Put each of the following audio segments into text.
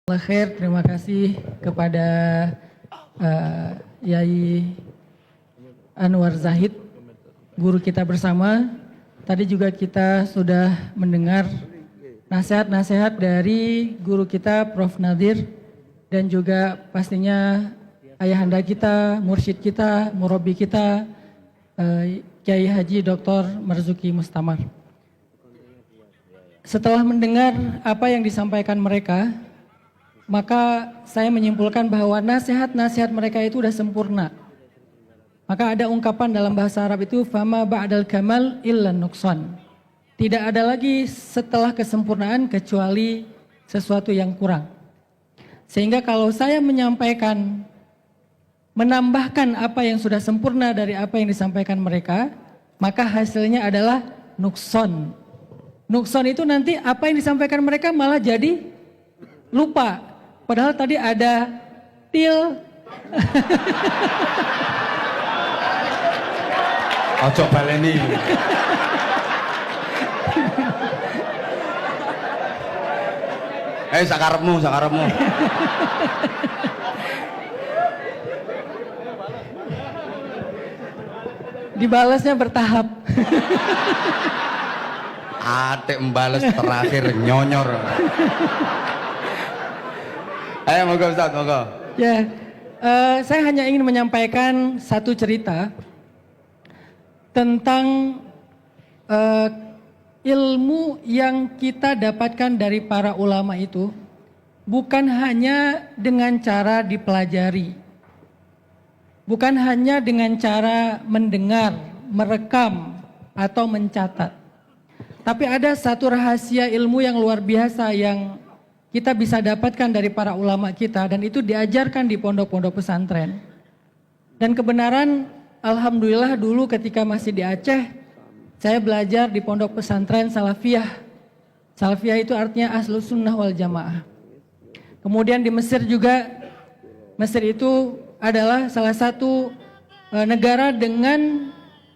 Khair, terima kasih kepada Yai Anwar Zahid, guru kita bersama. Tadi juga kita sudah mendengar nasihat-nasihat dari guru kita Prof. Nadir dan juga pastinya ayahanda kita, mursyid kita, murabi kita, Kiai Haji Dr. Marzuki Mustamar. Setelah mendengar apa yang disampaikan mereka, maka saya menyimpulkan bahwa nasihat-nasihat mereka itu sudah sempurna. Maka ada ungkapan dalam bahasa Arab itu fama ba'dal kamal illa nuqsan. Tidak ada lagi setelah kesempurnaan kecuali sesuatu yang kurang. Sehingga kalau saya menyampaikan, menambahkan apa yang sudah sempurna dari apa yang disampaikan mereka, maka hasilnya adalah nuqsan. Nuqsan itu nanti apa yang disampaikan mereka malah jadi lupa. Padahal tadi ada til. Ojo baleni. Sakarepmu. Dibalasnya bertahap. Atik mbales terakhir nyonyor. Ayo monggo Ustaz, monggo. Ya, saya hanya ingin menyampaikan satu cerita tentang ilmu yang kita dapatkan dari para ulama itu bukan hanya dengan cara dipelajari, bukan hanya dengan cara mendengar, merekam, atau mencatat. Tapi ada satu rahasia ilmu yang luar biasa yang kita bisa dapatkan dari para ulama kita dan itu diajarkan di pondok-pondok pesantren. Dan kebenaran alhamdulillah dulu ketika masih di Aceh, saya belajar di pondok pesantren Salafiyah. Salafiyah itu artinya Ahlus Sunnah wal Jamaah. Kemudian di Mesir juga, Mesir itu adalah salah satu negara dengan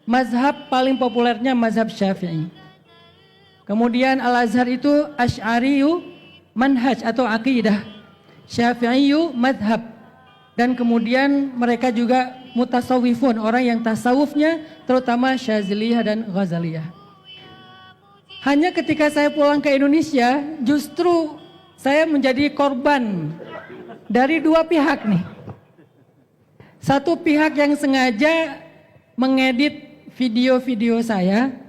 mazhab paling populernya mazhab Syafi'i. Kemudian Al-Azhar itu Asy'ariyu manhaj atau aqidah, Syafi'iyu madhab, dan kemudian mereka juga mutasawwifun, orang yang tasawufnya terutama Syaziliyah dan Ghazaliyah. Hanya ketika saya pulang ke Indonesia, justru saya menjadi korban dari dua pihak nih. Satu pihak yang sengaja mengedit video-video saya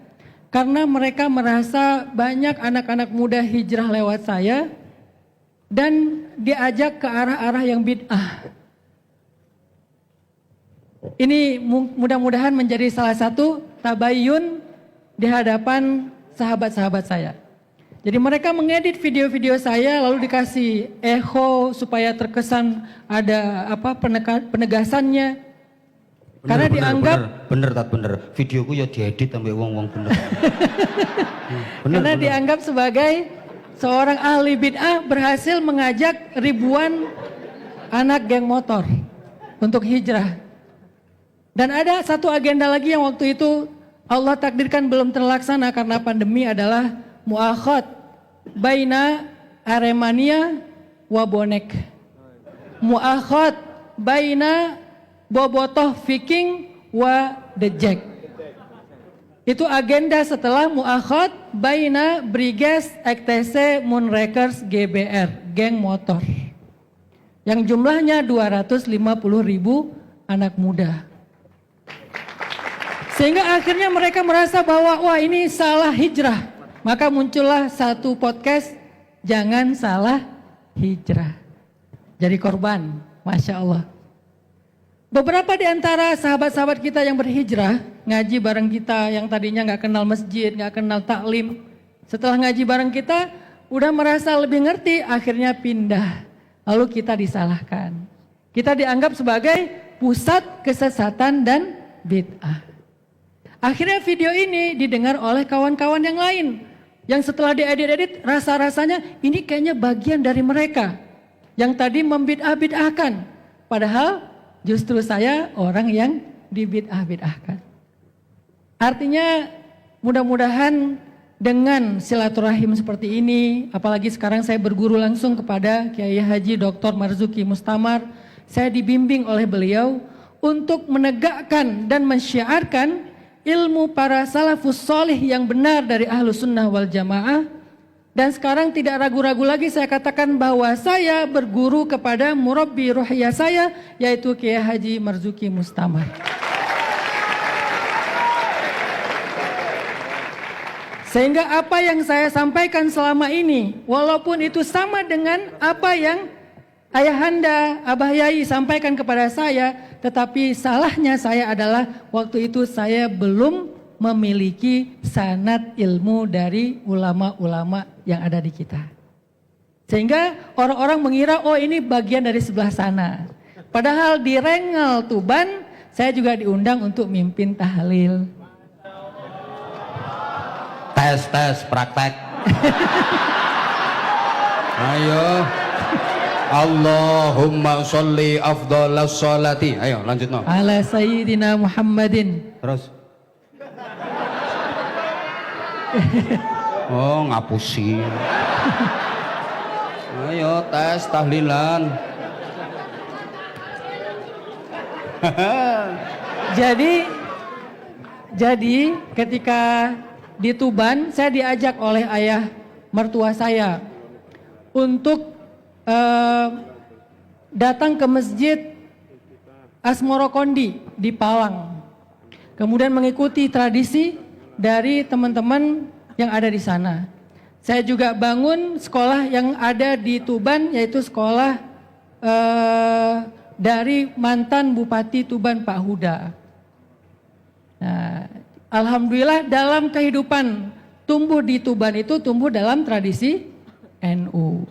karena mereka merasa banyak anak-anak muda hijrah lewat saya dan diajak ke arah-arah yang bid'ah. Ini mudah-mudahan menjadi salah satu tabayyun di hadapan sahabat-sahabat saya. Jadi mereka mengedit video-video saya lalu dikasih echo supaya terkesan ada penegasannya. Karena dianggap bener. Videoku ya diedit sampai wong-wong bener. Karena dianggap sebagai seorang ahli bid'ah berhasil mengajak ribuan anak geng motor untuk hijrah. Dan ada satu agenda lagi yang waktu itu Allah takdirkan belum terlaksana karena pandemi adalah muakhad baina Aremania wa Bonek. Muakhad baina Bobotoh Viking wa The Jack. Itu agenda setelah muakhad baina Briges EKTC Moonrakers GBR, geng motor. Yang jumlahnya 250.000 anak muda. Sehingga akhirnya mereka merasa bahwa wah ini salah hijrah. Maka muncullah satu podcast, jangan salah hijrah. Jadi korban, Masya Allah. Beberapa di antara sahabat-sahabat kita yang berhijrah, ngaji bareng kita yang tadinya nggak kenal masjid, nggak kenal taklim. Setelah ngaji bareng kita, udah merasa lebih ngerti, akhirnya pindah. Lalu kita disalahkan. Kita dianggap sebagai pusat kesesatan dan bid'ah. Akhirnya video ini didengar oleh kawan-kawan yang lain. Yang setelah diedit-edit, rasa-rasanya ini kayaknya bagian dari mereka. Yang tadi membid'ah-bid'ahkan. Padahal justru saya orang yang dibid'ah-bid'ahkan. Artinya mudah-mudahan dengan silaturahim seperti ini, apalagi sekarang saya berguru langsung kepada Kiai Haji Dr. Marzuki Mustamar, saya dibimbing oleh beliau untuk menegakkan dan mensyiarkan ilmu para salafus solih yang benar dari Ahlus Sunnah wal Jamaah. Dan sekarang tidak ragu-ragu lagi saya katakan bahwa saya berguru kepada murabbi ruhiyah saya, yaitu Kiai Haji Marzuki Mustamar. Sehingga apa yang saya sampaikan selama ini, walaupun itu sama dengan apa yang ayahanda, Abah Yai sampaikan kepada saya, tetapi salahnya saya adalah waktu itu saya belum memiliki sanad ilmu dari ulama-ulama yang ada di kita. Sehingga orang-orang mengira, oh ini bagian dari sebelah sana. Padahal di Rengel Tuban, saya juga diundang untuk mimpin tahlil. Tes, praktek. Ayo. Allahumma sholli afdhalas sholati. Ayo lanjut no. Ala Sayyidina Muhammadin. Terus. Oh ngapusi. Ayo tes tahlilan. Jadi ketika di Tuban saya diajak oleh ayah mertua saya untuk datang ke masjid Asmoro Kondi di Palang. Kemudian mengikuti tradisi dari teman-teman yang ada di sana. Saya juga bangun sekolah yang ada di Tuban, yaitu sekolah dari mantan Bupati Tuban Pak Huda. Nah, alhamdulillah dalam kehidupan tumbuh di Tuban itu tumbuh dalam tradisi NU.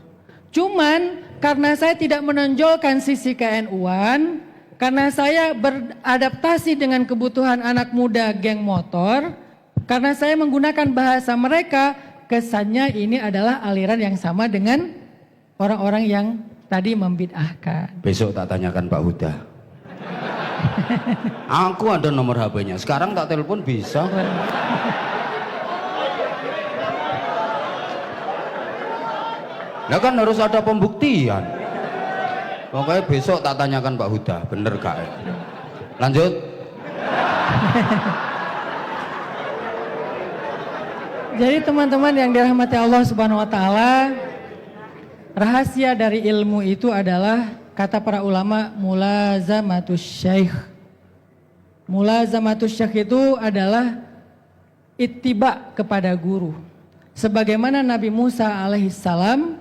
Cuman karena saya tidak menonjolkan sisi ke-NU-an, karena saya beradaptasi dengan kebutuhan anak muda geng motor, karena saya menggunakan bahasa mereka, kesannya ini adalah aliran yang sama dengan orang-orang yang tadi membid'ahkan. Besok tak tanyakan Pak Huda. Aku ada nomor HP-nya. Sekarang tak telepon bisa. Nah kan harus ada pembuktian. Pokoknya besok tak tanyakan Pak Huda, bener gak? Lanjut. Jadi teman-teman yang dirahmati Allah Subhanahu wa taala, rahasia dari ilmu itu adalah kata para ulama mulazamatus syekh. Mulazamatus syekh itu adalah ittiba kepada guru. Sebagaimana Nabi Musa alaihissalam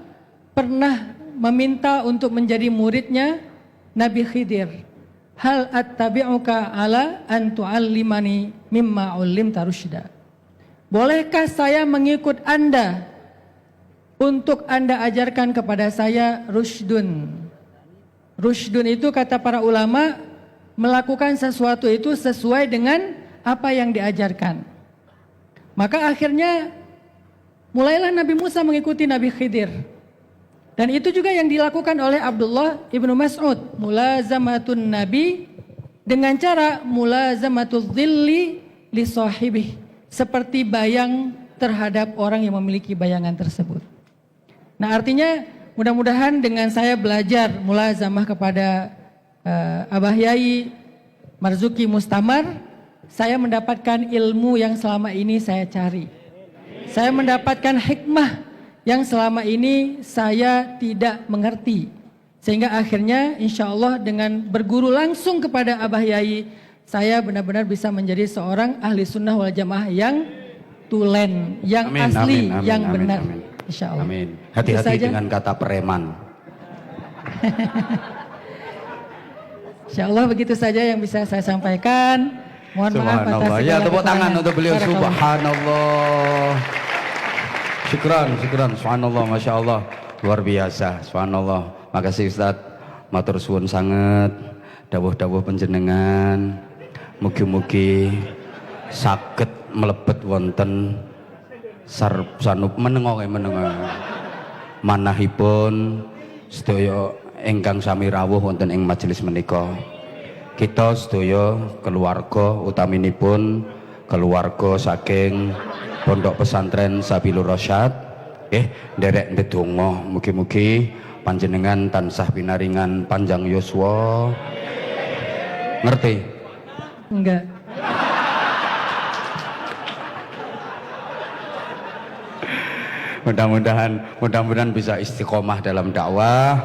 pernah meminta untuk menjadi muridnya Nabi Khidir. Hal attabi'uka ala an tu'allimani mimma 'ullimta rusyda. Bolehkah saya mengikut Anda untuk Anda ajarkan kepada saya rusydun. Rusydun itu kata para ulama melakukan sesuatu itu sesuai dengan apa yang diajarkan. Maka akhirnya mulailah Nabi Musa mengikuti Nabi Khidir. Dan itu juga yang dilakukan oleh Abdullah ibnu Mas'ud. Mulazamatun Nabi dengan cara mulazamatul dhilli li sahibih. Seperti bayang terhadap orang yang memiliki bayangan tersebut. Nah artinya mudah-mudahan dengan saya belajar mulazamah kepada Abah Yai Marzuki Mustamar, saya mendapatkan ilmu yang selama ini saya cari. Saya mendapatkan hikmah yang selama ini saya tidak mengerti. Sehingga akhirnya insya Allah dengan berguru langsung kepada Abah Yai, saya benar-benar bisa menjadi seorang ahli sunnah wal jamaah yang tulen, yang Amin, asli, amin, amin, yang amin, benar. amin. Insya Allah. Amin. Hati-hati dengan kata preman. Insya Allah begitu saja yang bisa saya sampaikan. Mohon maaf atas segala Ya tepuk tangan kekurangan. untuk beliau. Barakallah. Subhanallah. Syukran, subhanallah, masya Allah, luar biasa, subhanallah. Makasih Ustaz, matur suwun sangat, dawuh-dawuh panjenengan, mugi-mugi saged mlebet wonten sanup menengoke manahipun sedaya ingkang sami rawuh wonten ing majelis menika. Kita sedaya keluarga utaminipun keluarga saking Pondok Pesantren Sabilur Rasyad nderek ndedonga mugi-mugi panjenengan tansah pinaringan panjang yuswa. Ngerti? Enggak. Mudah-mudahan bisa istiqomah dalam dakwah.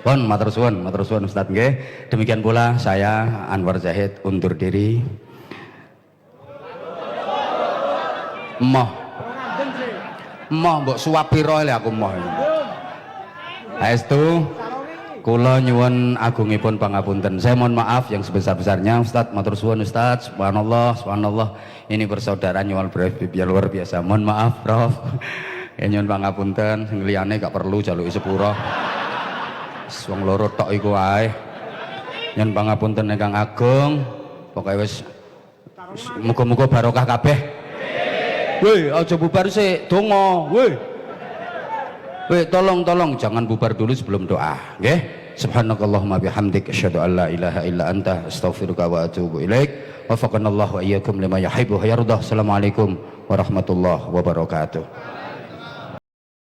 Pun matur suwun Ustaz nggih. Demikian pula saya Anwar Zahid undur diri. Moh mbok suwap pira le aku moh. Aestu kula nyuwun agungipun pangapunten. Saya mohon maaf yang sebesar-besarnya Ustaz, matur suwun Ustaz. Subhanallah. Ini persaudaraan nyuwun luar biasa. Mohon maaf Prof. Nyuwun pangapunten, sing liyane gak perlu jaluki sepura. Wong loro tok iku wae. Nyuwun pangapunten ingkang agung. Pokoke wis muga-muga barokah kabeh. Woi, aja bubar sik, donga. Woi, tolong jangan bubar dulu sebelum doa, nggih. Subhanakallahumma bihamdik asyhadu an la ilaha illa anta astaghfiruka wa atubu ilaik. Wafaqanallahu wa iyyakum lima yuhibbu wa yardah. Assalamualaikum warahmatullahi wabarakatuh.